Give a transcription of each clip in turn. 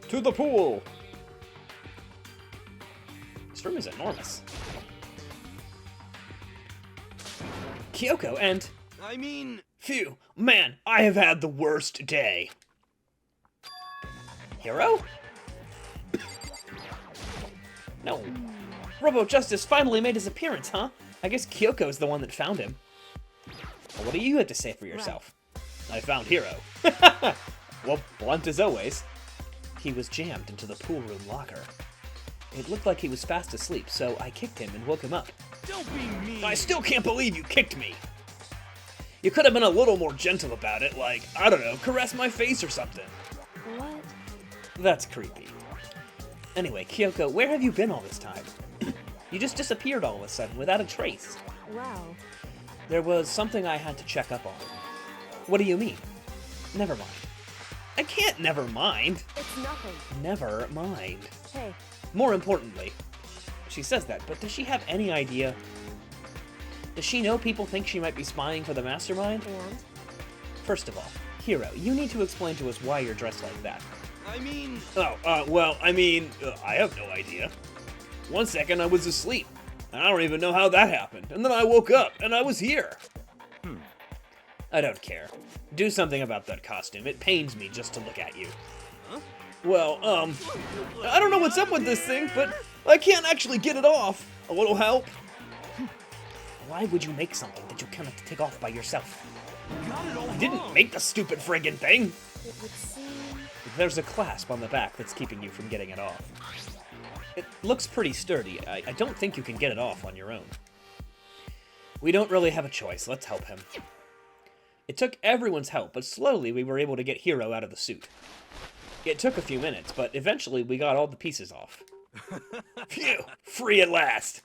To the pool! This room is enormous. Kyoko and... I mean... Phew, man, I have had the worst day. Hero? No. Robo Justice finally made his appearance, huh? I guess Kyoko's the one that found him. Well, what do you have to say for yourself? Right. I found Hero. Well, blunt as always. He was jammed into the pool room locker. It looked like he was fast asleep, so I kicked him and woke him up. Don't be mean! I still can't believe you kicked me! You could have been a little more gentle about it, like, I don't know, caress my face or something. What? That's creepy. Anyway, Kyoko, where have you been all this time? You just disappeared all of a sudden without a trace. Well... There was something I had to check up on. What do you mean? Never mind. I can't never mind. It's nothing. Never mind. Hey. More importantly, she says that, but does she have any idea? Does she know people think she might be spying for the mastermind? And? First of all, Hero, you need to explain to us why you're dressed like that. I mean... I have no idea. One second I was asleep. I don't even know how that happened. And then I woke up, and I was here. I don't care. Do something about that costume. It pains me just to look at you. Huh? Well, I don't know what's up with this thing, but I can't actually get it off. A little help? Why would you make something that you cannot take off by yourself? I didn't make the stupid friggin' thing. It would seem... There's a clasp on the back that's keeping you from getting it off. It looks pretty sturdy. I don't think you can get it off on your own. We don't really have a choice. Let's help him. It took everyone's help, but slowly we were able to get Hero out of the suit. It took a few minutes, but eventually we got all the pieces off. Phew! Free at last!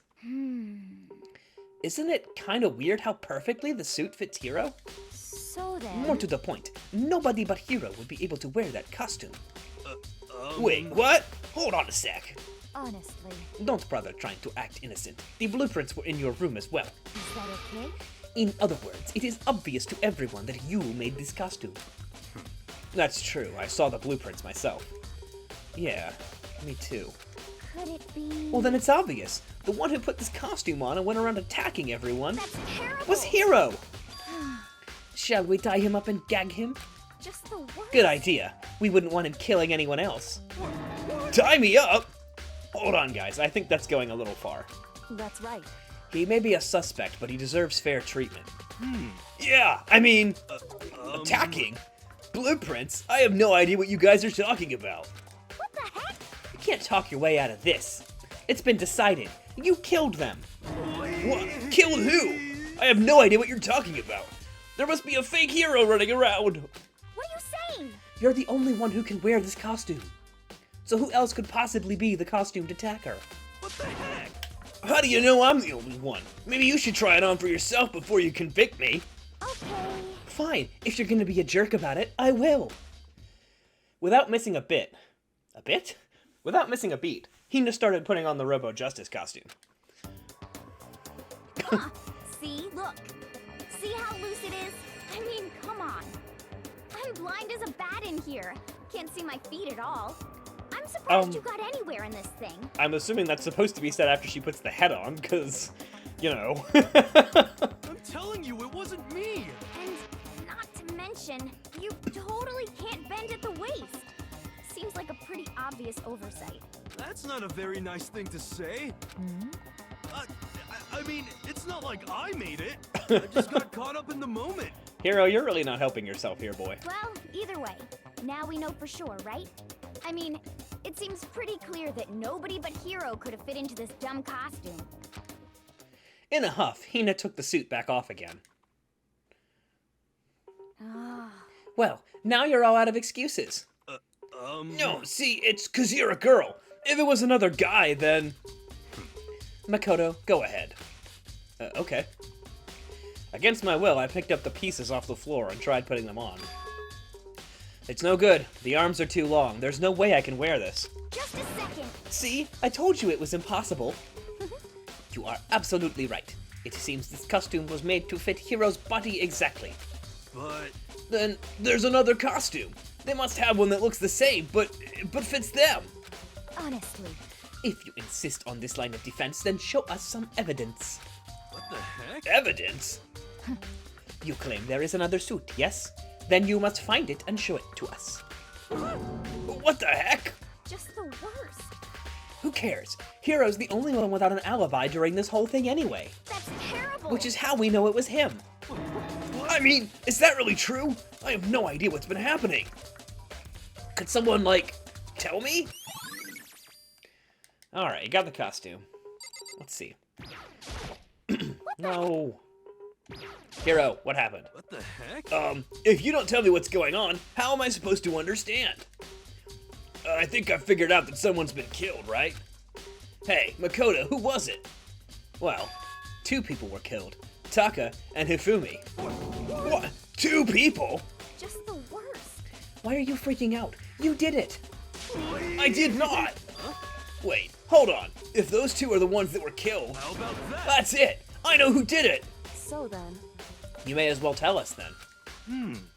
Isn't it kind of weird how perfectly the suit fits Hero? So then... More to the point, nobody but Hero would be able to wear that costume. Wait, what? Hold on a sec. Honestly... Don't bother trying to act innocent. The blueprints were in your room as well. Is that okay? In other words, it is obvious to everyone that you made this costume. That's true, I saw the blueprints myself. Yeah, me too. Could it be... Well then it's obvious. The one who put this costume on and went around attacking everyone That's terrible! was Hero! Shall we tie him up and gag him? Just the worst. Good idea. We wouldn't want him killing anyone else. Tie me up? Hold on, guys. I think that's going a little far. That's right. He may be a suspect, but he deserves fair treatment. Yeah, I mean... attacking? Blueprints? I have no idea what you guys are talking about. What the heck? You can't talk your way out of this. It's been decided. You killed them. What? Killed who? I have no idea what you're talking about. There must be a fake Hero running around. What are you saying? You're the only one who can wear this costume. So who else could possibly be the costumed attacker? What the heck? How do you know I'm the only one? Maybe you should try it on for yourself before you convict me. Okay. Fine, if you're gonna be a jerk about it, I will. Without missing a bit. A bit? Without missing a beat, Hina started putting on the Robo Justice costume. See? Look. See how loose it is? I mean, come on. I'm blind as a bat in here. Can't see my feet at all. I'm surprised you got anywhere in this thing. I'm assuming that's supposed to be said after she puts the head on, because, you know. I'm telling you, it wasn't me! And not to mention, you totally can't bend at the waist. Seems like a pretty obvious oversight. That's not a very nice thing to say. I mean, it's not like I made it. I just got caught up in the moment. Hero, you're really not helping yourself here, boy. Well, either way, now we know for sure, right? I mean, it seems pretty clear that nobody but Hero could have fit into this dumb costume. In a huff, Hina took the suit back off again. Well, now you're all out of excuses. No, see, it's 'cause you're a girl. If it was another guy, then... Makoto, go ahead. Okay. Against my will, I picked up the pieces off the floor and tried putting them on. It's no good. The arms are too long. There's no way I can wear this. Just a second. See? I told you it was impossible. You are absolutely right. It seems this costume was made to fit Hero's body exactly. But... Then there's another costume. They must have one that looks the same, but fits them. Honestly. If you insist on this line of defense, then show us some evidence. What the heck? Evidence? You claim there is another suit, yes? Then you must find it and show it to us. What the heck? Just the worst. Who cares? Hero's the only one without an alibi during this whole thing anyway. That's terrible. Which is how we know it was him. I mean, is that really true? I have no idea what's been happening. Could someone, like, tell me? Alright, you got the costume. Let's see. No. Hero, what happened? What the heck? If you don't tell me what's going on, how am I supposed to understand? I think I figured out that someone's been killed, right? Hey, Makoto, who was it? Well, 2 people were killed. Taka and Hifumi. What? 2 people? Just the worst. Why are you freaking out? You did it. I did not. Wait, hold on. If those 2 are the ones that were killed, How about that? that's it. I know who did it. So then. You may as well tell us then.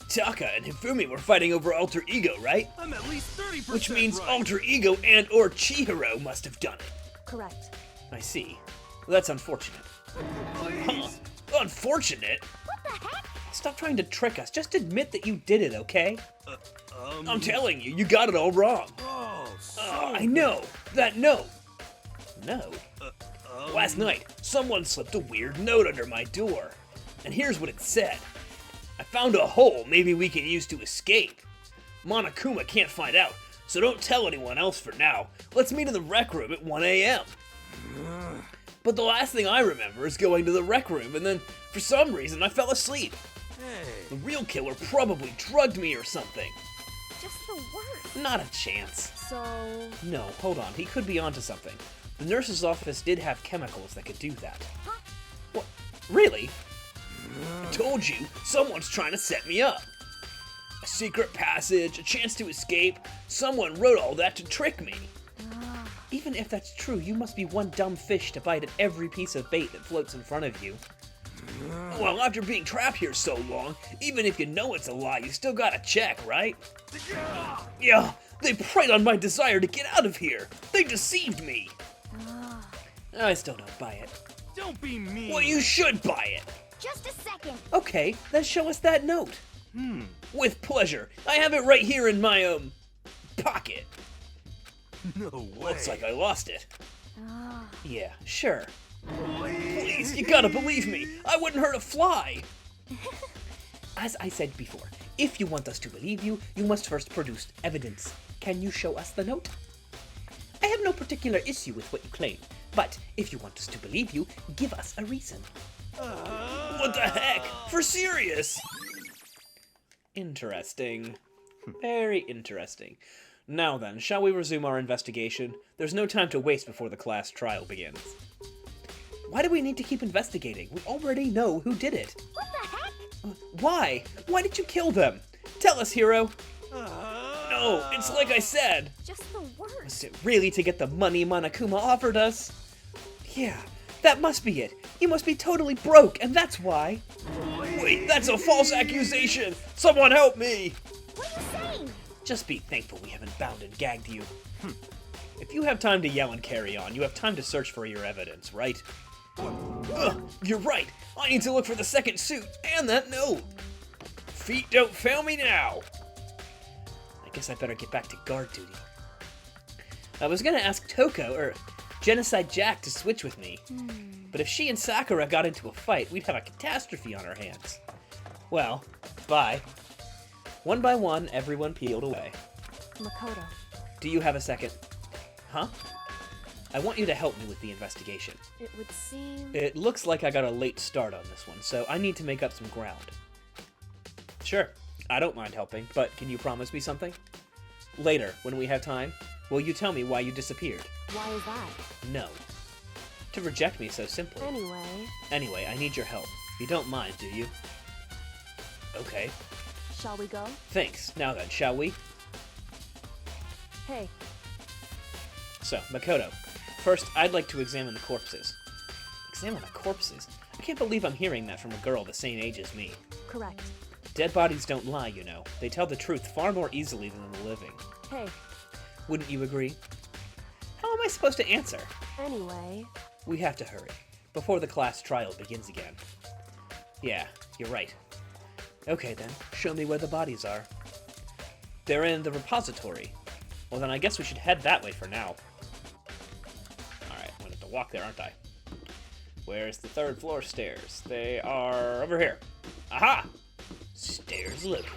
Taka and Hifumi were fighting over Alter Ego, right? I'm at least 30% Which means right. Alter Ego and or Chihiro must have done it. Correct. I see. That's unfortunate. Please. Unfortunate? What the heck? Stop trying to trick us. Just admit that you did it, okay? Um, I'm telling you, you got it all wrong. Oh, so I know. That note. No. um, Last night, someone slipped a weird note under my door. And here's what it said. I found a hole maybe we can use to escape. Monokuma can't find out, so don't tell anyone else for now. Let's meet in the rec room at 1 a.m. But the last thing I remember is going to the rec room, and then, for some reason, I fell asleep. Hey. The real killer probably drugged me or something. Just the worst. Not a chance. So. No, hold on, he could be onto something. The nurse's office did have chemicals that could do that. Huh? What? Really? I told you, someone's trying to set me up. A secret passage, a chance to escape. Someone wrote all that to trick me. Even if that's true, you must be one dumb fish to bite at every piece of bait that floats in front of you. Well, after being trapped here so long, even if you know it's a lie, you still gotta check, right? Yeah, they preyed on my desire to get out of here. They deceived me. I still don't buy it. Don't be mean. Well, you should buy it. Just a second. Okay, then show us that note. With pleasure. I have it right here in my, pocket. No way. Looks like I lost it. Ah. Yeah, sure. Please, you gotta believe me. I wouldn't hurt a fly. As I said before, if you want us to believe you, you must first produce evidence. Can you show us the note? I have no particular issue with what you claim, but if you want us to believe you, give us a reason. What the heck? For serious? Interesting. Very interesting. Now then, shall we resume our investigation? There's no time to waste before the class trial begins. Why do we need to keep investigating? We already know who did it. What the heck? Why? Why did you kill them? Tell us, Hero. No, it's like I said. Just the worst. Was it really to get the money Monokuma offered us? Yeah, that must be it. You must be totally broke, and that's why. Wait, that's a false accusation! Someone help me! What are you saying? Just be thankful we haven't bound and gagged you. If you have time to yell and carry on, you have time to search for your evidence, right? You're right. I need to look for the second suit and that note. Feet don't fail me now. I guess I better get back to guard duty. I was gonna ask Toko or Genocide Jack to switch with me, but if she and Sakura got into a fight, we'd have a catastrophe on our hands. Well, bye. One by one, everyone peeled away. Makoto. Do you have a second? Huh? I want you to help me with the investigation. It would seem. It looks like I got a late start on this one, so I need to make up some ground. Sure, I don't mind helping, but can you promise me something? Later, when we have time, will you tell me why you disappeared? Why is that? No. To reject me so simply. Anyway, I need your help. You don't mind, do you? Okay. Shall we go? Thanks. Now then, shall we? Hey. So, Makoto, first, I'd like to examine the corpses. Examine the corpses? I can't believe I'm hearing that from a girl the same age as me. Correct. Dead bodies don't lie, you know. They tell the truth far more easily than the living. Hey, Wouldn't you agree? How am I supposed to answer? anyway, We have to hurry, before the class trial begins again. Yeah, you're right. Okay then, show me where the bodies are. They're in the repository. Well then I guess we should head that way for now. Alright, I'm gonna have to walk there, aren't I? Where's the third floor stairs? They are over here. Aha! Stairs located.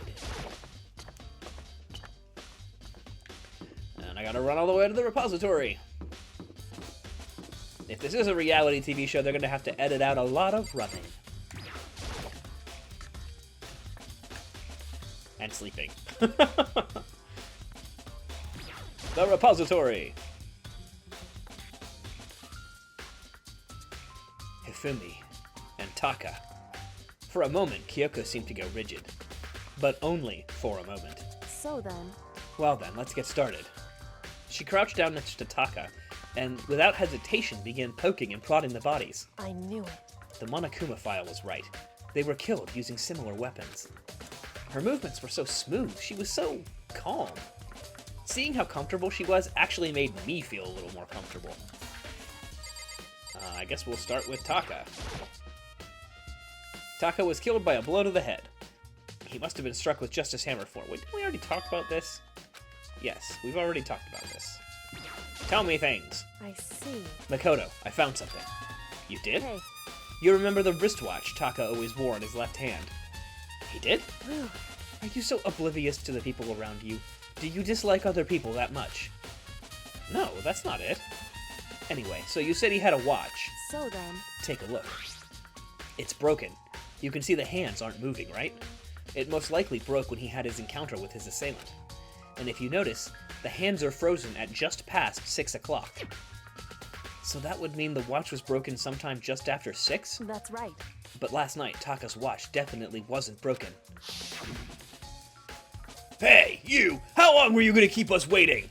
And I gotta run all the way to the repository. If this is a reality TV show, they're gonna have to edit out a lot of running. And sleeping. The repository! Hifumi and Taka. For a moment, Kyoko seemed to go rigid. But only for a moment. so then, Well then, let's get started. She crouched down next to Taka, and without hesitation began poking and prodding the bodies. I knew it. The Monokuma file was right. They were killed using similar weapons. Her movements were so smooth, she was so calm. Seeing how comfortable she was actually made me feel a little more comfortable. I guess we'll start with Taka. Taka was killed by a blow to the head. He must have been struck with Justice Hammer 4. Wait, didn't we already talk about this? Yes, we've already talked about this. Tell me things. I see. Makoto, I found something. You did? Hey, You remember the wristwatch Taka always wore in his left hand? He did? whew, Are you so oblivious to the people around you? Do you dislike other people that much? No, that's not it. Anyway, so you said he had a watch. so then, Take a look. It's broken. You can see the hands aren't moving, right? It most likely broke when he had his encounter with his assailant. And if you notice, the hands are frozen at just past 6 o'clock. So that would mean the watch was broken sometime just after 6? that's right. But last night, Taka's watch definitely wasn't broken. Hey, you! How long were you gonna keep us waiting?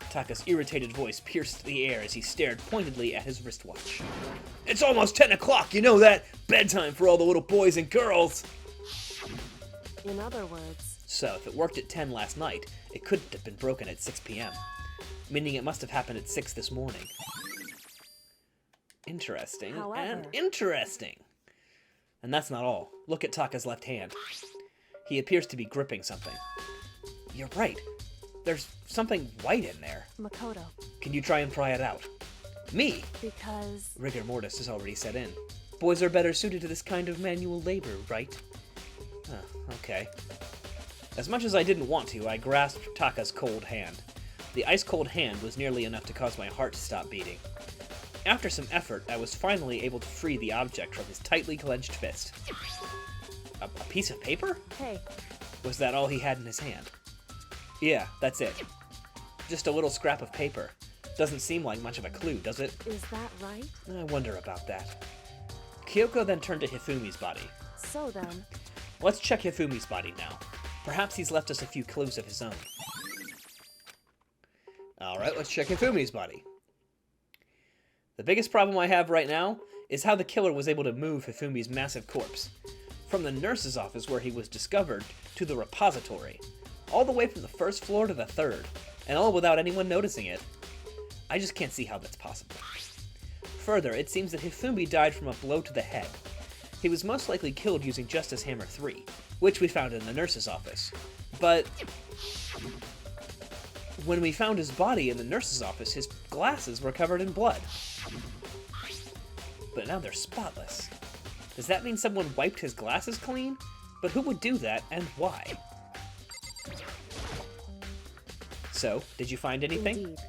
Taka's irritated voice pierced the air as he stared pointedly at his wristwatch. It's almost 10 o'clock, you know that? Bedtime for all the little boys and girls! In other words, So, if it worked at 10 last night, it couldn't have been broken at 6 p.m. Meaning it must have happened at 6 this morning. Interesting, and However- interesting! And that's not all. Look at Taka's left hand. He appears to be gripping something. You're right. There's something white in there. Makoto, Can you try and pry it out? Me! because Rigor mortis has already set in. Boys are better suited to this kind of manual labor, right? Okay. As much as I didn't want to, I grasped Taka's cold hand. The ice-cold hand was nearly enough to cause my heart to stop beating. After some effort, I was finally able to free the object from his tightly clenched fist. A piece of paper? hey, Was that all he had in his hand? Yeah, that's it. Just a little scrap of paper. Doesn't seem like much of a clue, does it? is that right? I wonder about that. Kyoko then turned to Hifumi's body. So then, Let's check Hifumi's body now. Perhaps he's left us a few clues of his own. Alright, let's check Hifumi's body. The biggest problem I have right now is how the killer was able to move Hifumi's massive corpse. From the nurse's office where he was discovered to the repository. All the way from the first floor to the third. And all without anyone noticing it. I just can't see how that's possible. Further, it seems that Hifumi died from a blow to the head. He was most likely killed using Justice Hammer 3, which we found in the nurse's office. But when we found his body in the nurse's office, his glasses were covered in blood. But now they're spotless. Does that mean someone wiped his glasses clean? But who would do that, and why? So, did you find anything? indeed.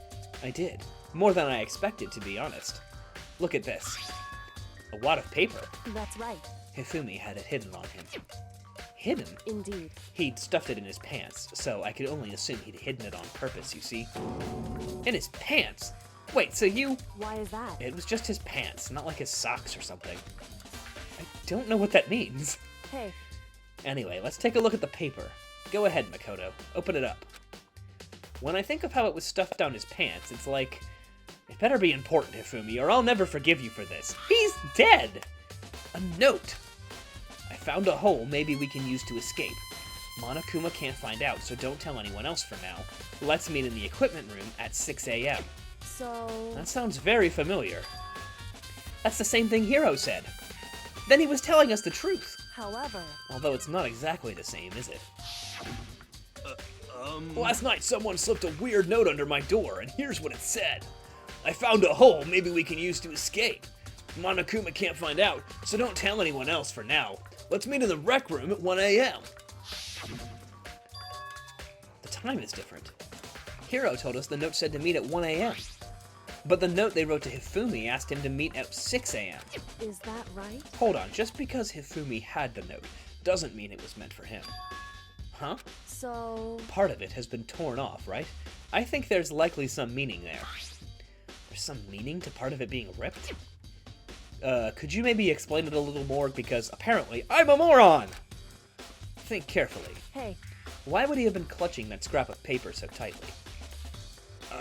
I did. More than I expected, to be honest. Look at this. A wad of paper. That's right. Hifumi had it hidden on him. Hidden? Indeed. He'd stuffed it in his pants, so I could only assume he'd hidden it on purpose, you see? In his pants? Wait, so you... Why is that? It was just his pants, not like his socks or something. I don't know what that means. Hey, Anyway, let's take a look at the paper. Go ahead, Makoto. Open it up. When I think of how it was stuffed down his pants, it's like... It better be important, Hifumi, or I'll never forgive you for this. He's dead! A note! I found a hole maybe we can use to escape. Monokuma can't find out, so don't tell anyone else for now. Let's meet in the equipment room at 6 a.m. So... That sounds very familiar. That's the same thing Hiro said. Then he was telling us the truth. However... Although it's not exactly the same, is it? Last night someone slipped a weird note under my door, and here's what it said. I found a hole maybe we can use to escape. Monokuma can't find out, so don't tell anyone else for now. Let's meet in the rec room at 1 a.m. The time is different. Hiro told us the note said to meet at 1 a.m. But the note they wrote to Hifumi asked him to meet at 6 a.m. Is that right? Hold on, just because Hifumi had the note doesn't mean it was meant for him. Huh? So... Part of it has been torn off, right? I think there's likely some meaning there. There's some meaning to part of it being ripped? Could you maybe explain it a little more? Because apparently I'm a moron! Think carefully. Hey. Why would he have been clutching that scrap of paper so tightly?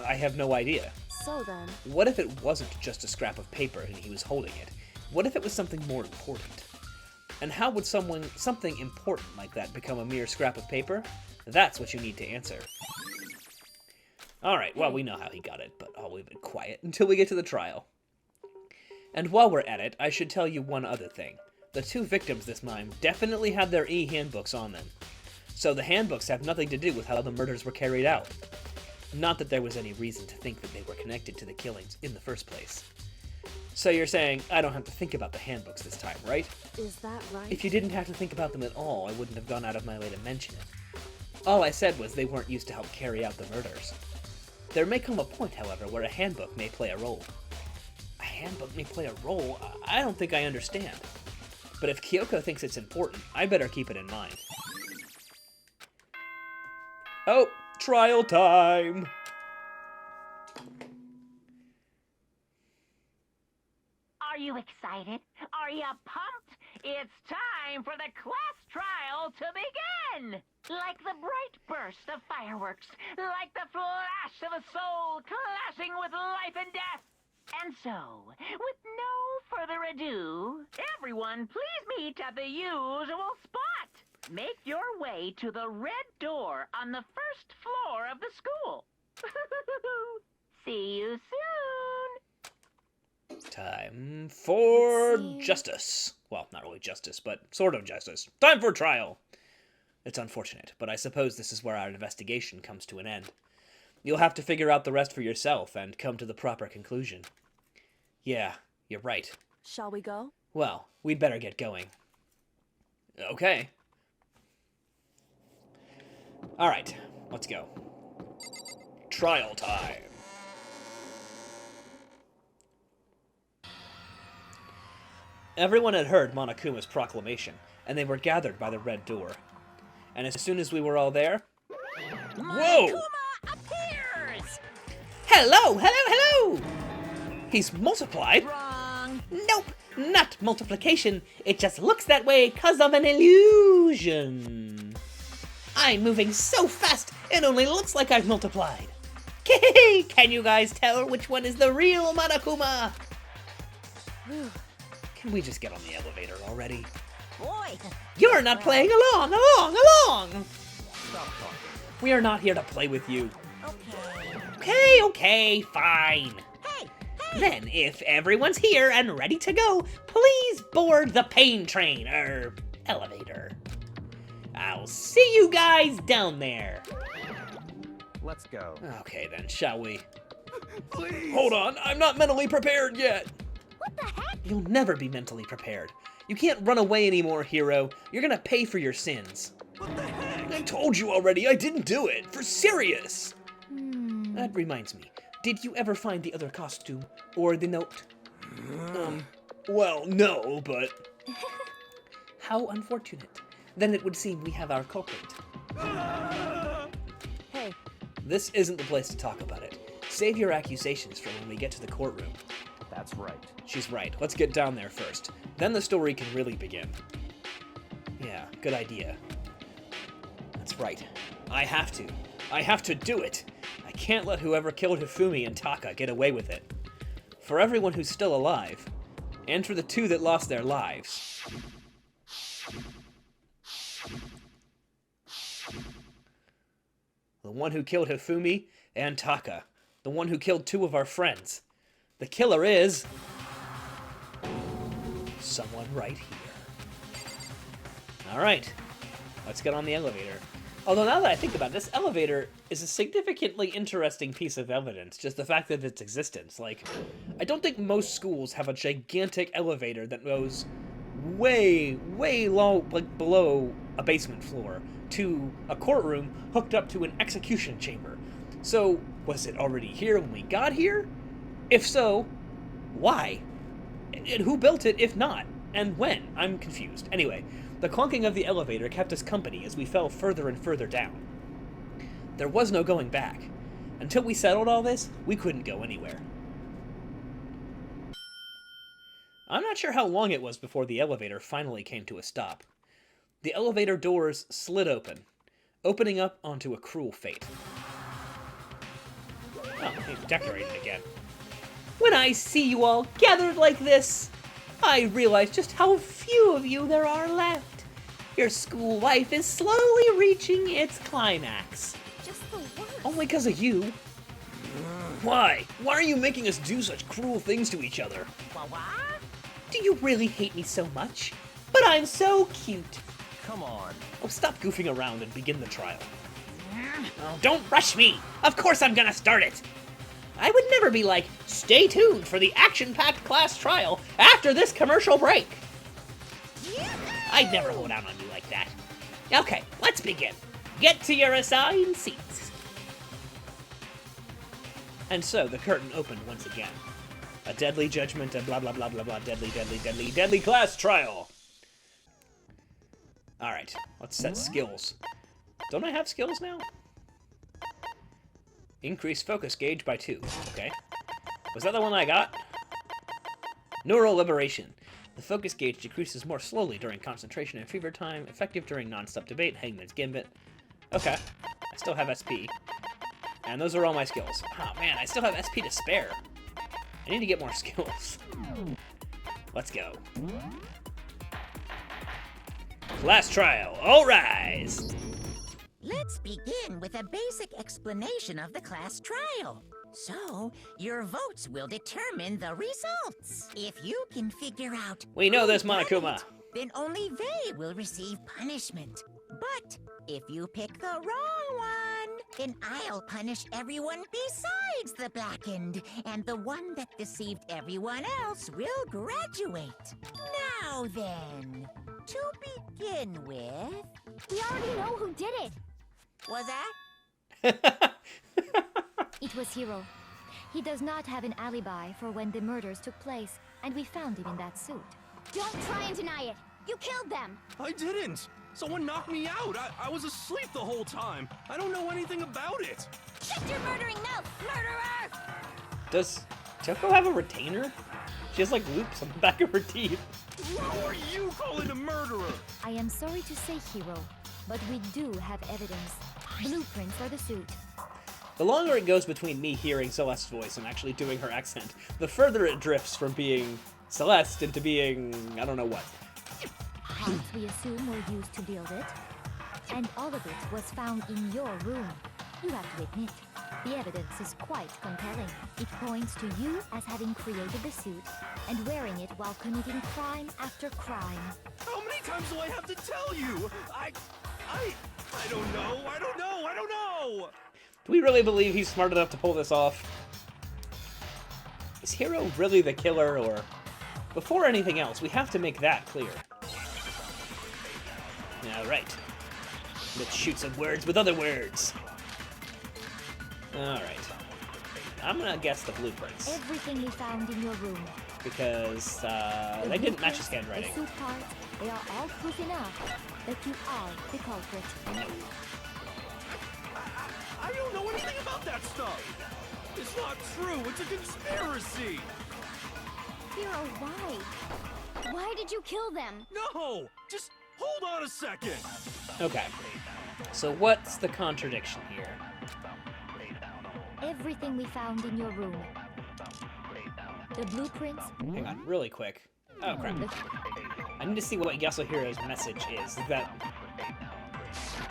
I have no idea. So then... What if it wasn't just a scrap of paper and he was holding it? What if it was something more important? And how would something important like that become a mere scrap of paper? That's what you need to answer. Alright, well, we know how he got it, but I'll leave it quiet until we get to the trial. And while we're at it, I should tell you one other thing. The two victims this time definitely had their e-handbooks on them. So the handbooks have nothing to do with how the murders were carried out. Not that there was any reason to think that they were connected to the killings in the first place. So you're saying I don't have to think about the handbooks this time, right? Is that right? If you didn't have to think about them at all, I wouldn't have gone out of my way to mention it. All I said was they weren't used to help carry out the murders. There may come a point, however, where a handbook may play a role. A handbook may play a role? I don't think I understand. But if Kyoko thinks it's important, I better keep it in mind. Oh, trial time! Are you excited? Are you pumped? It's time for the class trial to begin! Like the bright burst of fireworks, like the flash of a soul clashing with life and death. And so, with no further ado, everyone please meet at the usual spot. Make your way to the red door on the first floor of the school. See you soon! Time for justice. Well, not really justice, but sort of justice. Time for trial! It's unfortunate, but I suppose this is where our investigation comes to an end. You'll have to figure out the rest for yourself and come to the proper conclusion. Yeah, you're right. Shall we go? Well, we'd better get going. Okay. Alright, let's go. Trial time. Everyone had heard Monokuma's proclamation, and they were gathered by the red door. And as soon as we were all there... Whoa! Monokuma appears! Hello, hello, hello! He's multiplied? Wrong. Nope, not multiplication. It just looks that way because of an illusion. I'm moving so fast, it only looks like I've multiplied. Can you guys tell which one is the real Monokuma? Can we just get on the elevator already? Boy. You're not playing along! Stop talking. We are not here to play with you. Okay. Okay, fine. Hey, Then, if everyone's here and ready to go, please board the pain train, elevator. I'll see you guys down there. Let's go. Okay then, shall we? Please! Hold on, I'm not mentally prepared yet. What the heck? You'll never be mentally prepared. You can't run away anymore, Hiro. You're gonna pay for your sins. What the heck? I told you already, I didn't do it. For serious. That reminds me. Did you ever find the other costume? Or the note? Well, no, but... How unfortunate. Then it would seem we have our culprit. Hey. This isn't the place to talk about it. Save your accusations for when we get to the courtroom. That's right. She's right. Let's get down there first. Then the story can really begin. Yeah, good idea. That's right. I have to. I have to do it. I can't let whoever killed Hifumi and Taka get away with it. For everyone who's still alive, and for the two that lost their lives. The one who killed Hifumi and Taka. The one who killed 2 of our friends. The killer is... someone right here. Alright. Let's get on the elevator. Although now that I think about it, this elevator is a significantly interesting piece of evidence. Just the fact of its existence. Like, I don't think most schools have a gigantic elevator that goes way low, like below a basement floor, to a courtroom hooked up to an execution chamber. So, was it already here when we got here? If so, why? And who built it if not? And when? I'm confused. Anyway, the clunking of the elevator kept us company as we fell further and further down. There was no going back. Until we settled all this, we couldn't go anywhere. I'm not sure how long it was before the elevator finally came to a stop. The elevator doors slid open, opening up onto a cruel fate. Oh, they've decorated again. When I see you all gathered like this, I realize just how few of you there are left. Your school life is slowly reaching its climax. Just the worst. Only because of you. Why? Why are you making us do such cruel things to each other? Do you really hate me so much? But I'm so cute. Come on. Oh, stop goofing around and begin the trial. Oh, don't rush me! Of course I'm gonna start it! I would never be like, stay tuned for the action-packed class trial after this commercial break! I'd never hold out on you like that. Okay, let's begin. Get to your assigned seats. And so, the curtain opened once again. A deadly judgment and blah blah blah blah blah deadly class trial! Alright, let's set skills. Don't I have skills now? Increase focus gauge by 2. Okay. Was that the one I got? Neural liberation. The focus gauge decreases more slowly during concentration and fever time, effective during non-stop debate, Hangman's Gambit. Okay. I still have SP. And those are all my skills. Oh man, I still have SP to spare. I need to get more skills. Let's go. Class trial, all rise! Let's begin with a basic explanation of the class trial. So, your votes will determine the results. If you can figure out We know who this, done Monokuma. it, then only they will receive punishment. But if you pick the wrong one, then I'll punish everyone besides the blackened, and the one that deceived everyone else will graduate. Now then, to begin with, We already know who did it. was that? It was Hiro. He does not have an alibi for when the murders took place, and we found him in that suit. Don't try and deny it. You killed them. I didn't. Someone knocked me out. I was asleep the whole time. I don't know anything about it. Shut your murdering mouth, murderer! Does Toko have a retainer? She has like loops on the back of her teeth. Who are you calling a murderer? I am sorry to say, Hiro, but we do have evidence. Blueprints for the suit. The longer it goes between me hearing Celeste's voice and actually doing her accent, the further it drifts from being Celeste into being I don't know what. Parts we assume were used to build it. And all of it was found in your room. You have to admit, the evidence is quite compelling. It points to you as having created the suit and wearing it while committing crime after crime. How many times do I have to tell you? I don't know. Do we really believe he's smart enough to pull this off? Is Hiro really the killer, or... Before anything else, we have to make that clear. Alright. Let's shoot some words with other words. Alright. I'm gonna guess the blueprints. Everything we found in your room. Because, The they didn't match his blueprints, handwriting. The suit parts, they are all proof enough that you are the culprit. I don't know anything about that stuff. It's not true. It's a conspiracy. Hiro, why? Why did you kill them? No, just hold on a second. Okay. So what's the contradiction here? Everything we found in your room. The blueprints, Hang on, really quick. Oh, crap. the I need to see what Yasuhiro's message is. Is that...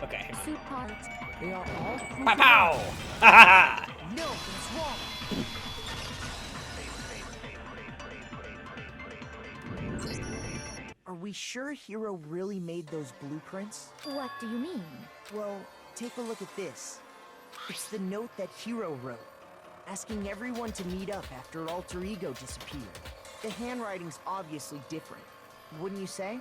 Okay, hang on. Suit parts. They are all proof. Pow pow! Ha ha ha! No, what's wrong? Are we sure Hero really made those blueprints? What do you mean? Well, take a look at this. It's the note that Hero wrote, asking everyone to meet up after Alter Ego disappeared. The handwriting's obviously different, wouldn't you say?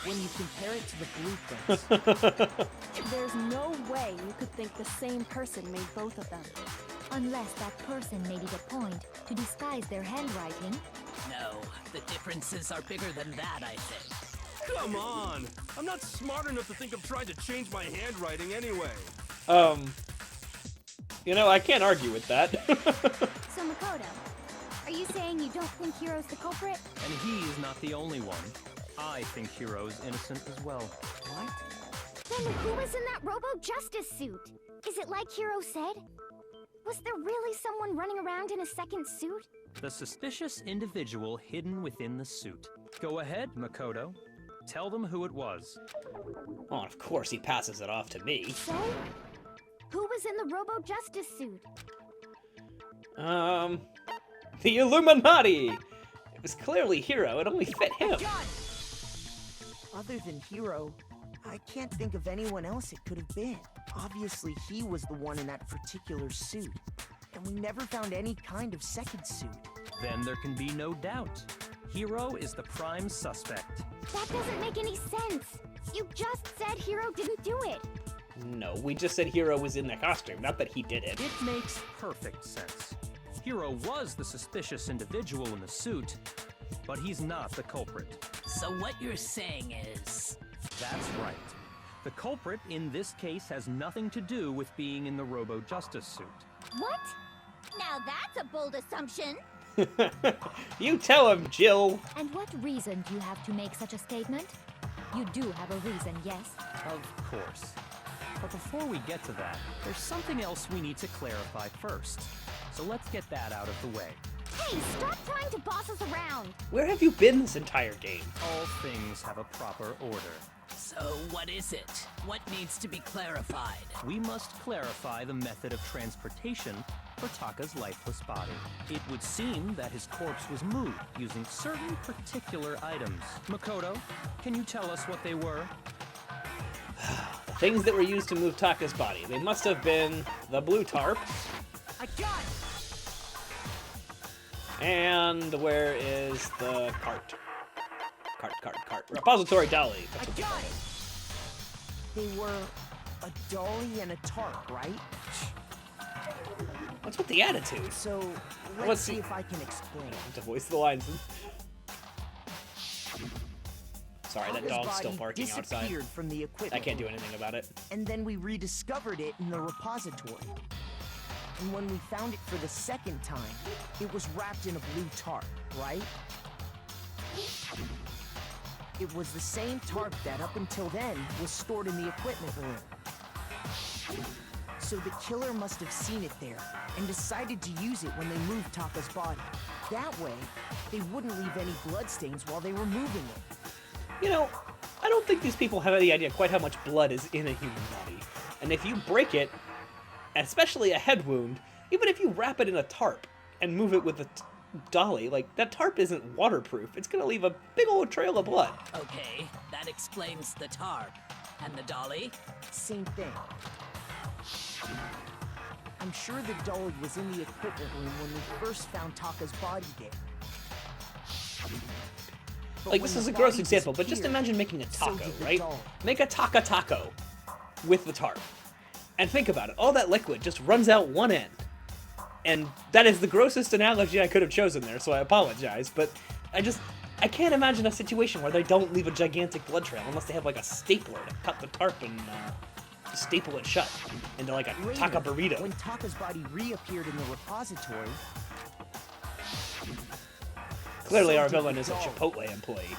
When you compare it to the blueprints. There's no way you could think the same person made both of them. Unless that person made it a point to disguise their handwriting. No, the differences are bigger than that, I think. Come on! I'm not smart enough to think of trying to change my handwriting anyway. You know, I can't argue with that. So Makoto, are you saying you don't think Hiro's the culprit? And he is not the only one. I think Hero is innocent as well. What? Then who was in that Robo-Justice suit? Is it like Hiro said? Was there really someone running around in a second suit? The suspicious individual hidden within the suit. Go ahead, Makoto. Tell them who it was. Oh, of course he passes it off to me. So? Who was in the Robo-Justice suit? The Illuminati! It was clearly Hero, it only fit him. Other than Hero, I can't think of anyone else it could have been. Obviously, he was the one in that particular suit. And we never found any kind of second suit. Then there can be no doubt. Hero is the prime suspect. That doesn't make any sense. You just said Hiro didn't do it. No, we just said Hero was in the costume, not that he did it. It makes perfect sense. Hero was the suspicious individual in the suit, but he's not the culprit. So what you're saying is... That's right. The culprit in this case has nothing to do with being in the Robo-Justice suit. What? Now that's a bold assumption. You tell him, Jill. And what reason do you have to make such a statement? You do have a reason, yes? Of course. But before we get to that, there's something else we need to clarify first. So let's get that out of the way. Hey, stop trying to boss us around. Where have you been this entire game? All things have a proper order. So what is it? What needs to be clarified? We must clarify the method of transportation for Taka's lifeless body. It would seem that his corpse was moved using certain particular items. Makoto, can you tell us what they were? The things that were used to move Taka's body. They must have been the blue tarp. I got it! And where is the cart? Cart. Repository dolly. I got it! They were a dolly and a tarp, right? What's with the attitude? So, Let's let's see. see if I can explain. To voice the lines. Sorry, that Taka's dog's still body barking outside. disappeared from the equipment I can't do room, anything about it. and then we rediscovered it in the repository. And when we found it for the second time, it was wrapped in a blue tarp, right? It was the same tarp that up until then was stored in the equipment room. So the killer must have seen it there and decided to use it when they moved Taka's body. That way, they wouldn't leave any bloodstains while they were moving it. You know, I don't think these people have any idea quite how much blood is in a human body. And if you break it, especially a head wound, even if you wrap it in a tarp and move it with a dolly, like, that tarp isn't waterproof. It's gonna leave a big old trail of blood. Okay, that explains the tarp. And the dolly? Same thing. I'm sure the dolly was in the equipment room when we first found Taka's body there. But Like, when this the is a gross body example, but just disappeared, imagine making a so taco, did the right? doll. Make a taco with the tarp. And think about it, all that liquid just runs out one end. And that is the grossest analogy I could have chosen there, so I apologize, but I can't imagine a situation where they don't leave a gigantic blood trail unless they have like a stapler to cut the tarp and staple it shut into like a Later, taco burrito. when Taka's body reappeared in the repository, Clearly so our did the villain is a doll. Chipotle employee.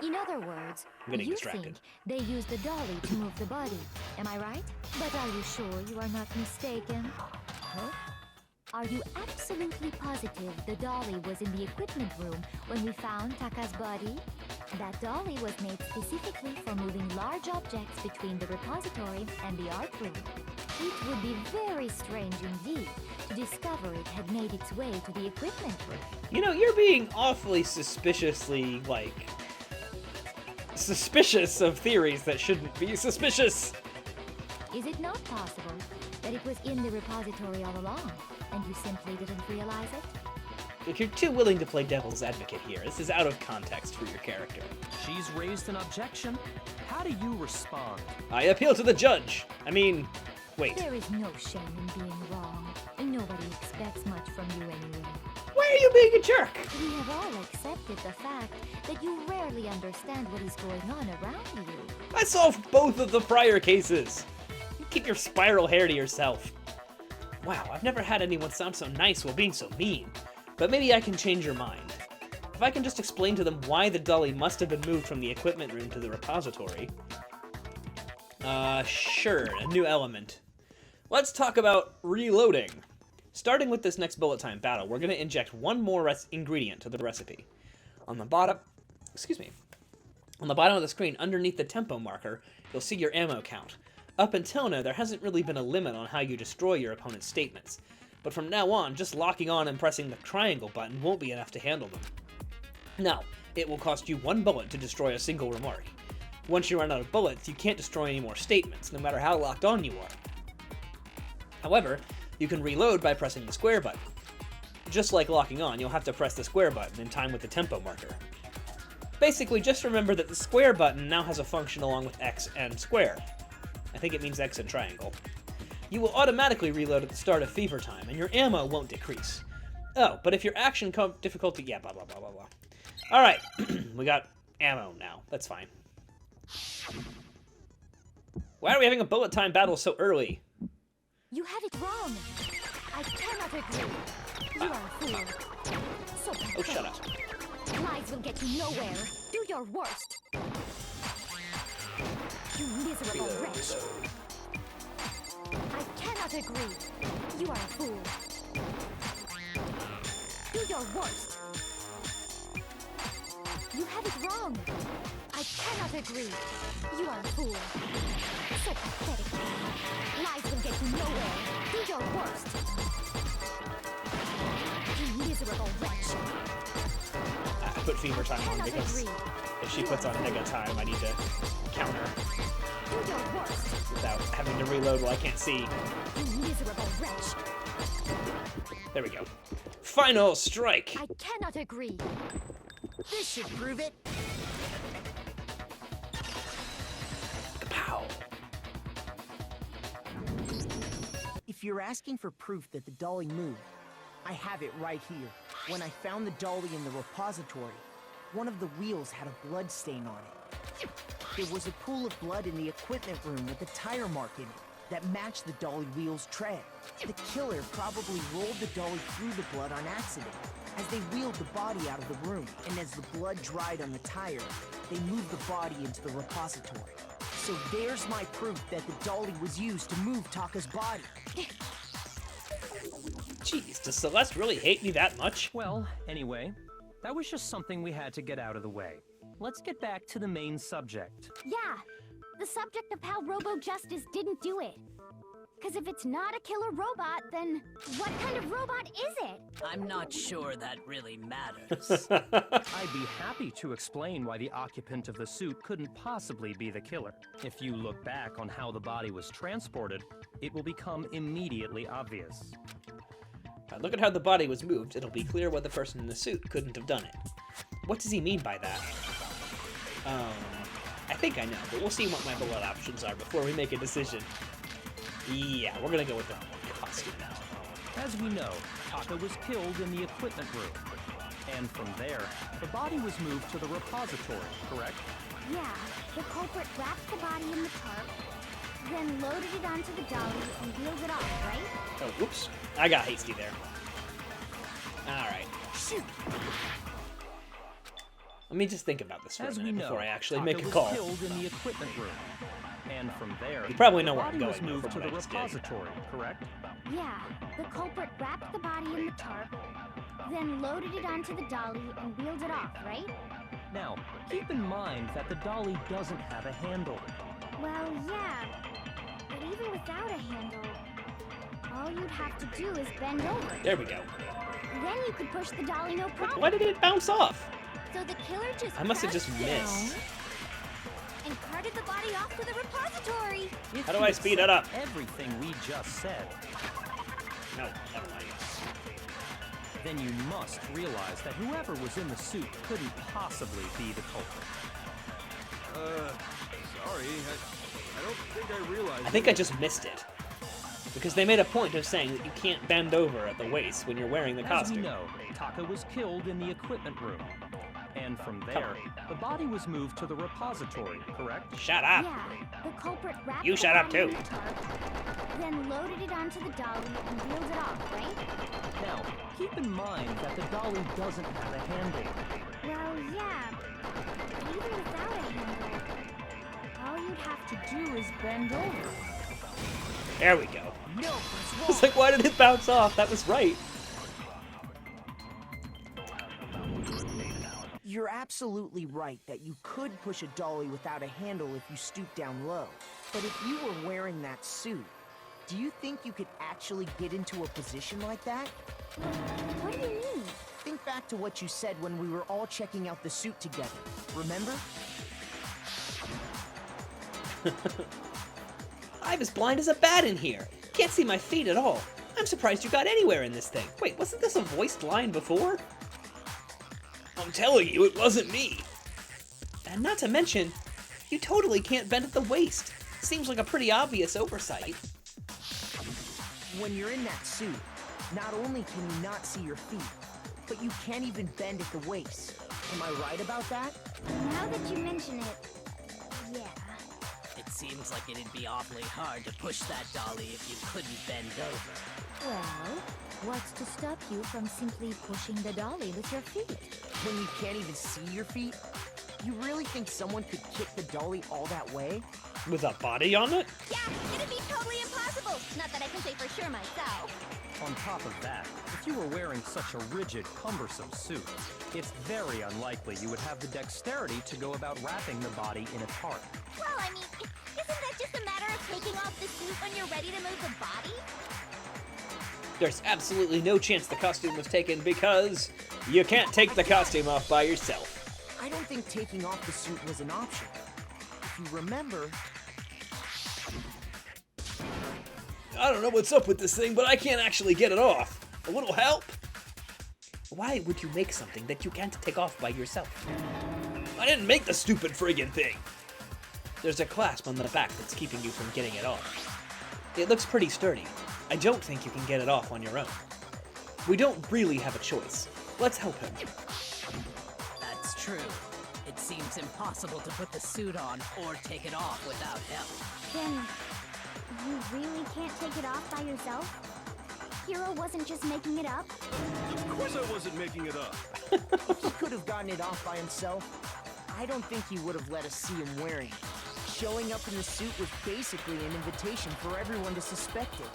In other words, I'm getting you distracted. think they used the dolly to move the body. Am I right? But are you sure you are not mistaken? Huh? Are you absolutely positive the dolly was in the equipment room when we found Taka's body? That dolly was made specifically for moving large objects between the repository and the art room. It would be very strange indeed to discover it had made its way to the equipment room. You know, you're being awfully suspiciously, like, suspicious of theories that shouldn't be suspicious. Is it not possible that it was in the repository all along, and you simply didn't realize it? If you're too willing to play devil's advocate here, this is out of context for your character. She's raised an objection. How do you respond? I appeal to the judge. I mean, wait. There is no shame in being wrong, and nobody expects much from you anyway. Why are you being a jerk? We have all accepted the fact that you rarely understand what is going on around you. I solved both of the prior cases. You keep your spiral hair to yourself. Wow, I've never had anyone sound so nice while being so mean. But maybe I can change your mind. If I can just explain to them why the dolly must have been moved from the equipment room to the repository. Sure, a new element. Let's talk about reloading. Starting with this next bullet time battle, we're going to inject one more ingredient to the recipe. On the bottom, on the bottom of the screen, underneath the tempo marker, you'll see your ammo count. Up until now, there hasn't really been a limit on how you destroy your opponent's statements. But from now on, just locking on and pressing the triangle button won't be enough to handle them. Now, it will cost you 1 bullet to destroy a single remark. Once you run out of bullets, you can't destroy any more statements, no matter how locked on you are. However, you can reload by pressing the square button. Just like locking on, you'll have to press the square button in time with the tempo marker. Basically, just remember that the square button now has a function along with X and square. I think it means X and triangle. You will automatically reload at the start of fever time, and your ammo won't decrease. Oh, but if your action difficulty... yeah, blah, blah, blah, blah, blah. Alright, we got ammo now. That's fine. Why are we having a bullet time battle so early? You have it wrong. I cannot agree. You are a fool. So Oh, shut up. Lies will get you nowhere. Do your worst. You miserable wretch. I cannot agree. You are a fool. Do your worst. You have it wrong. I cannot agree. You are a fool. So pathetic. Lies will get you nowhere. Do your worst. You miserable wretch. I put fever time on because if she puts on nigga time, I need to counter Do your worst. without having to reload while I can't see. You miserable wretch. There we go. Final strike! I cannot agree. This should prove it. Kapow! If you're asking for proof that the dolly moved, I have it right here. When I found the dolly in the repository, one of the wheels had a blood stain on it. There was a pool of blood in the equipment room with a tire mark in it that matched the dolly wheel's tread. The killer probably rolled the dolly through the blood on accident as they wheeled the body out of the room, and as the blood dried on the tire, they moved the body into the repository. So there's my proof that the dolly was used to move Taka's body. Jeez, does Celeste really hate me that much? Well, anyway, that was just something we had to get out of the way. Let's get back to the main subject. Yeah, the subject of how Robo-Justice didn't do it. Because if it's not a killer robot, then what kind of robot is it? I'm not sure that really matters. I'd be happy to explain why the occupant of the suit couldn't possibly be the killer. If you look back on how the body was transported, it will become immediately obvious. Look at how the body was moved. It'll be clear why the person in the suit couldn't have done it. What does he mean by that? I think I know, but we'll see what my bullet options are before we make a decision. Yeah, we're gonna go with the costume now. As we know, Taka was killed in the equipment room. And from there, the body was moved to the repository, correct? Yeah, the culprit wrapped the body in the tarp, then loaded it onto the dolly and wheeled it off, right? Oh, whoops. I got hasty there. Alright. Shoot! Let me just think about this for a As we minute know, before I actually Taka make a was call. killed in the equipment room. And from there, You probably know the where I'm body was going, though, moved from to the what I just did. repository, correct? Yeah, the culprit wrapped the body in the tarp, then loaded it onto the dolly and wheeled it off, right? Now, keep in mind that the dolly doesn't have a handle. Well, yeah, but even without a handle, all you'd have to do is bend over. There we go. Then you could push the dolly no problem. Why did it bounce off? So the killer just I must have just crouched down missed. and carted the body off to the repository. If How do you I speed it up? accept everything we just said, No, never mind. then you must realize that whoever was in the suit couldn't possibly be the culprit. Sorry, I don't think I realized. I think I just missed it. Because they made a point of saying that you can't bend over at the waist when you're wearing the As costume. we know, Taka was killed in the equipment room. And from there, the body was moved to the repository, correct? Shut up! Yeah, the culprit wrapped You the shut up body in too. the tarp, then loaded it onto the dolly and wheeled it off, right? Now, keep in mind that the dolly doesn't have a handle. Well, yeah, but even without a handle, all you'd have to do is bend over. There we go. No, I was like, why did it bounce off? That was right. You're absolutely right that you could push a dolly without a handle if you stoop down low. But if you were wearing that suit, do you think you could actually get into a position like that? What do you mean? Think back to what you said when we were all checking out the suit together. Remember? I'm as blind as a bat in here. Can't see my feet at all. I'm surprised you got anywhere in this thing. Wait, wasn't this a voiced line before? I'm telling you, it wasn't me. And not to mention, you totally can't bend at the waist. Seems like a pretty obvious oversight. When you're in that suit, not only can you not see your feet, but you can't even bend at the waist. Am I right about that? Now that you mention it, yeah. It seems like it'd be awfully hard to push that dolly if you couldn't bend over. Well, what's to stop you from simply pushing the dolly with your feet? When you can't even see your feet? You really think someone could kick the dolly all that way? With a body on it? Yeah, it'd be totally impossible. Not that I can say for sure myself. On top of that, if you were wearing such a rigid, cumbersome suit, it's very unlikely you would have the dexterity to go about wrapping the body in a tarp. Well, I mean, isn't that just a matter of taking off the suit when you're ready to move the body? There's absolutely no chance the costume was taken because you can't take the costume off by yourself. I don't think taking off the suit was an option. If you remember, I don't know what's up with this thing, but I can't actually get it off. A little help? Why would you make something that you can't take off by yourself? I didn't make the stupid friggin' thing. There's a clasp on the back that's keeping you from getting it off. It looks pretty sturdy. I don't think you can get it off on your own. We don't really have a choice. Let's help him. That's true. It seems impossible to put the suit on or take it off without help. Then, you really can't take it off by yourself? Hero wasn't just making it up? Of course I wasn't making it up. if he could have gotten it off by himself, I don't think he would have let us see him wearing it. Showing up in the suit was basically an invitation for everyone to suspect it.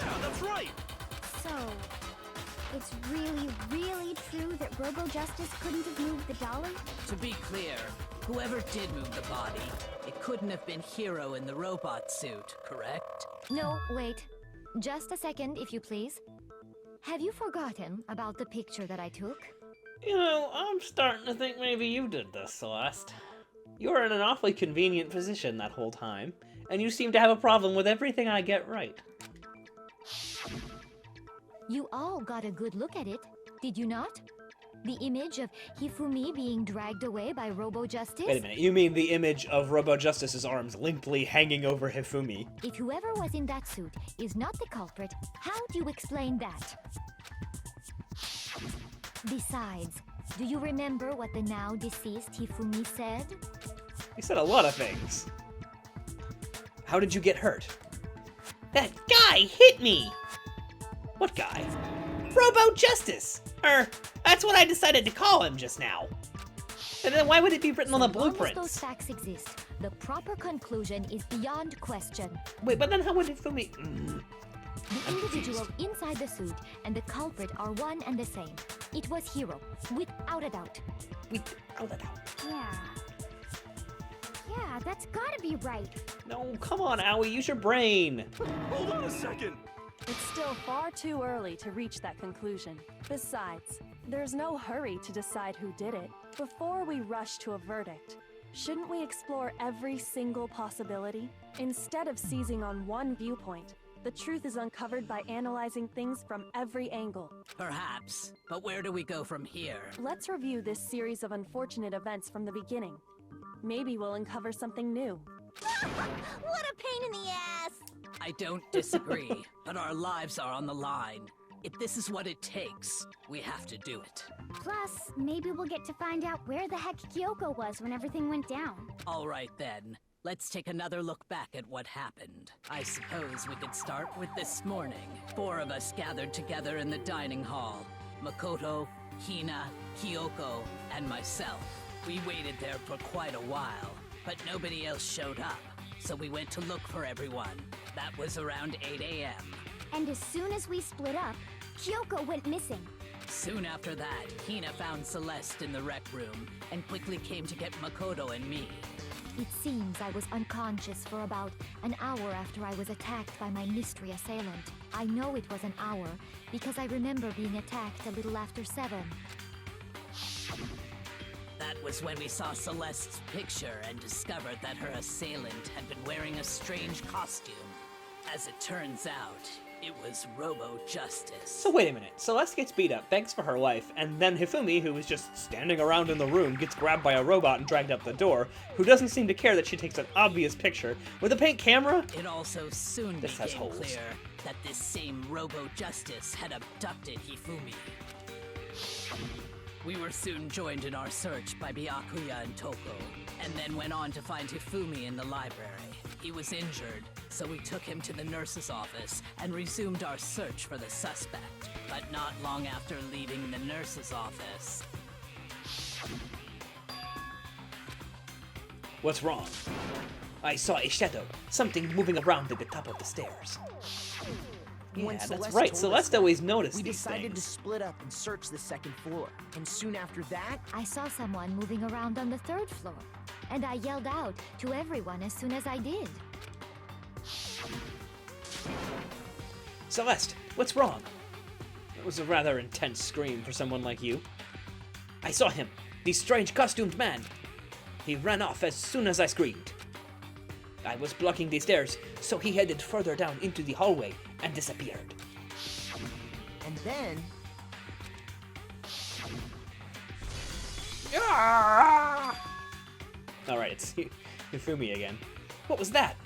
Yeah, that's right. So, it's really, really true that Robo Justice couldn't have moved the dolly? To be clear, whoever did move the body, it couldn't have been Hero in the robot suit, correct? No, wait. Just a second, if you please. Have you forgotten about the picture that I took? You know, I'm starting to think maybe you did this, Celeste. You were in an awfully convenient position that whole time, and you seem to have a problem with everything I get right. You all got a good look at it, did you not? The image of Hifumi being dragged away by Robo Justice? Wait a minute, you mean the image of Robo Justice's arms limply hanging over Hifumi? If whoever was in that suit is not the culprit, how do you explain that? Besides, do you remember what the now deceased Hifumi said? He said a lot of things. How did you get hurt? That guy hit me! What guy? Robo Justice! That's what I decided to call him just now. And then why would it be written on the As long as blueprints? those facts exist, the proper conclusion is beyond question. Wait, but then how would Hifumi... The individual inside the suit and the culprit are one and the same. It was Hiro, without a doubt. Without a doubt. Yeah, that's gotta be right. No, come on, Owie, use your brain. Hold on a second. It's still far too early to reach that conclusion. Besides, there's no hurry to decide who did it. Before we rush to a verdict, shouldn't we explore every single possibility? Instead of seizing on one viewpoint, the truth is uncovered by analyzing things from every angle. Perhaps, but where do we go from here? Let's review this series of unfortunate events from the beginning. Maybe we'll uncover something new. What a pain in the ass! I don't disagree, but our lives are on the line. If this is what it takes, we have to do it. Plus, maybe we'll get to find out where the heck Kyoko was when everything went down. All right then, let's take another look back at what happened. I suppose we could start with this morning. 4 of us gathered together in the dining hall. Makoto, Hina, Kyoko, and myself. We waited there for quite a while, but nobody else showed up. So we went to look for everyone. That was around 8 a.m. And as soon as we split up, Kyoko went missing. After after that, Hina found Celeste in the rec room and quickly came to get Makoto and me. It seems I was unconscious for about an hour after I was attacked by my mystery assailant. I know it was an hour because I remember being attacked a little after 7. That was when we saw Celeste's picture and discovered that her assailant had been wearing a strange costume. As it turns out, it was Robo-Justice. So wait a minute, Celeste gets beat up, begs for her life, and then Hifumi, who was just standing around in the room, gets grabbed by a robot and dragged up the door, who doesn't seem to care that she takes an obvious picture with a paint camera? It also soon This has became holes. clear that this same Robo-Justice had abducted Hifumi. We were soon joined in our search by Byakuya and Toko, and then went on to find Hifumi in the library. He was injured, so we took him to the nurse's office and resumed our search for the suspect. But not long after leaving the nurse's office... What's wrong? I saw a shadow, something moving around at the top of the stairs. When Yeah, that's Celeste right. told us Celeste that, always noticed we these decided to things. split up and search the second floor. And soon after that, I saw someone moving around on the 3rd floor, and I yelled out to everyone as soon as I did. Celeste, what's wrong? It was a rather intense scream for someone like you. I saw him, the strange costumed man. He ran off as soon as I screamed. I was blocking the stairs, so he headed further down into the hallway and disappeared. and then, Alright, it's Hifumi again. What was that?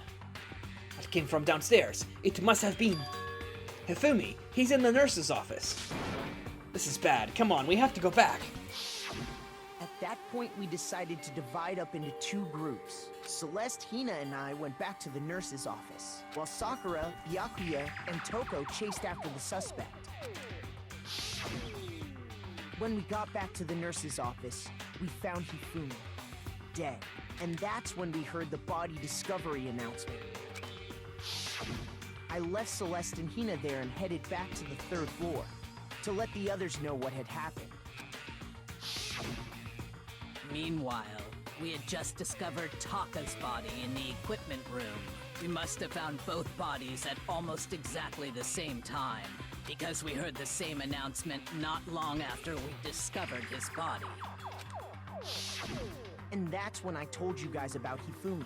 That came from downstairs. It must have been... Hifumi, he's in the nurse's office. This is bad. Come on, we have to go back. at that point we decided to divide up into 2 groups. Celeste, Hina, and I went back to the nurse's office, while Sakura, Byakuya, and Toko chased after the suspect. When we got back to the nurse's office, we found Hifumi, dead. And that's when we heard the body discovery announcement. I left Celeste and Hina there and headed back to the 3rd floor, to let the others know what had happened. Meanwhile, we had just discovered Taka's body in the equipment room. We must have found both bodies at almost exactly the same time, because we heard the same announcement not long after we discovered his body. And that's when I told you guys about Hifumi.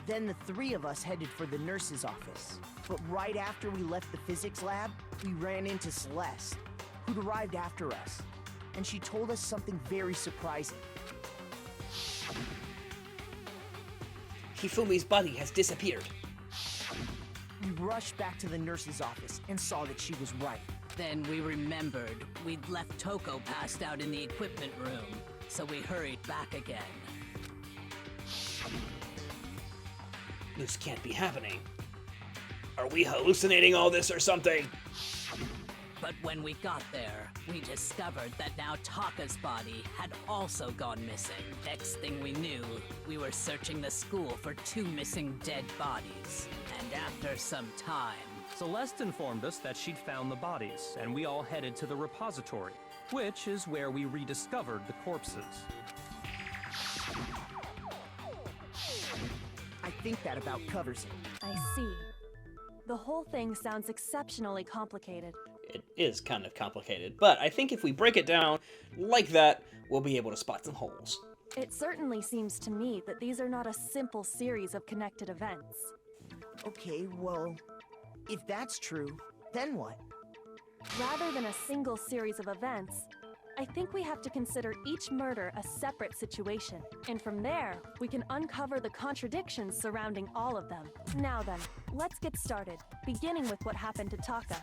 Then the 3 of us headed for the nurse's office. But right after we left the physics lab, we ran into Celeste, who'd arrived after us. And she told us something very surprising. Hifumi's body has disappeared. We rushed back to the nurse's office and saw that she was right. Then we remembered we'd left Toko passed out in the equipment room, so we hurried back again. This can't be happening. Are we hallucinating all this or something? But when we got there, we discovered that now Taka's body had also gone missing. Next thing we knew, we were searching the school for 2 missing dead bodies. And after some time, Celeste informed us that she'd found the bodies, and we all headed to the repository, which is where we rediscovered the corpses. I think that about covers it. I see. The whole thing sounds exceptionally complicated. It is kind of complicated, but I think if we break it down like that, we'll be able to spot some holes. It certainly seems to me that these are not a simple series of connected events. Okay, well, if that's true, then what? Rather than a single series of events, I think we have to consider each murder a separate situation. And from there, we can uncover the contradictions surrounding all of them. Now then, let's get started, beginning with what happened to Taka.